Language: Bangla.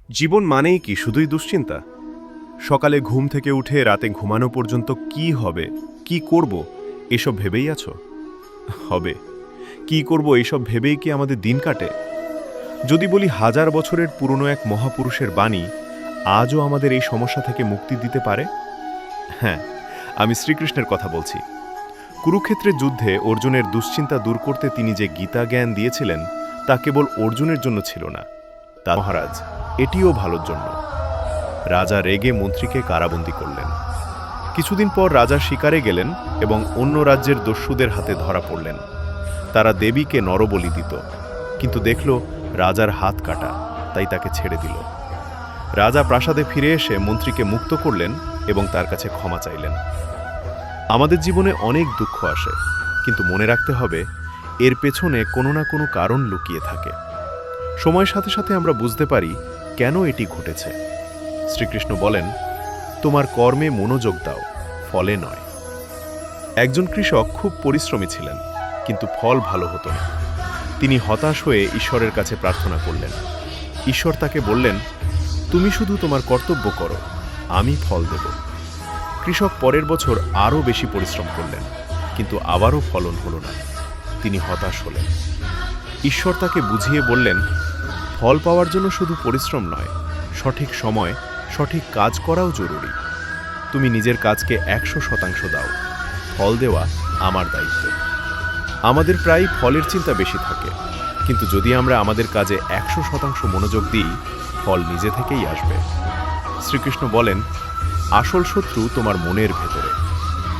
জীবন মানেই কি শুধুই দুশ্চিন্তা? সকালে ঘুম থেকে উঠে রাতে ঘুমানো পর্যন্ত কি হবে, কি করব, এসব ভেবেই আছো? হবে। কি করব এসব ভেবেই কি আমাদের দিন কাটে? যদি বলি হাজার বছরের পুরনো এক মহাপুরুষের বাণী আজও আমাদের এই সমস্যা থেকে মুক্তি দিতে পারে? হ্যাঁ, আমি শ্রীকৃষ্ণের কথা বলছি। কুরুক্ষেত্রের যুদ্ধে অর্জুনের দুশ্চিন্তা দূর করতে তিনি যে গীতা জ্ঞান দিয়েছিলেন তা কেবল অর্জুনের জন্য ছিল না, তা মহারাজ, এটিও ভালোর জন্য। রাজা রেগে মন্ত্রীকে কারাবন্দী করলেন। কিছুদিন পর রাজা শিকারে গেলেন এবং অন্য রাজ্যের দস্যুদের হাতে ধরা পড়লেন। তারা দেবীকে নরবলি দিত, কিন্তু দেখল রাজার হাত কাটা, তাই তাকে ছেড়ে দিল। রাজা প্রাসাদে ফিরে এসে মন্ত্রীকে মুক্ত করলেন এবং তার কাছে ক্ষমা চাইলেন। আমাদের জীবনে অনেক দুঃখ আসে, কিন্তু মনে রাখতে হবে এর পেছনে কোনো না কোনো কারণ লুকিয়ে থাকে। সময়ের সাথে সাথে আমরা বুঝতে পারি কেন এটি ঘটেছে। শ্রীকৃষ্ণ বলেন, তোমার কর্মে মনোযোগ দাও, ফলে নয়। একজন কৃষক খুব পরিশ্রমী ছিলেন, কিন্তু ফল ভালো হতো না। তিনি হতাশ হয়ে ঈশ্বরের কাছে প্রার্থনা করলেন। ঈশ্বর তাকে বললেন, তুমি শুধু তোমার কর্তব্য করো, আমি ফল দেব। কৃষক পরের বছর আরও বেশি পরিশ্রম করলেন, কিন্তু আবারও ফলন হলো না। তিনি হতাশ হলেন। ঈশ্বর তাকে বুঝিয়ে বললেন, ফল পাওয়ার জন্য শুধু পরিশ্রম নয়, সঠিক সময় সঠিক কাজ করাও জরুরি। তুমি নিজের কাজকে 100% দাও, ফল দেওয়া আমার দায়িত্ব। আমাদের প্রায় ফলের চিন্তা বেশি থাকে, কিন্তু যদি আমরা আমাদের কাজে 100% মনোযোগ দিই, ফল নিজে থেকেই আসবে। শ্রীকৃষ্ণ বলেন, আসল শত্রু তোমার মনের ভেতরে।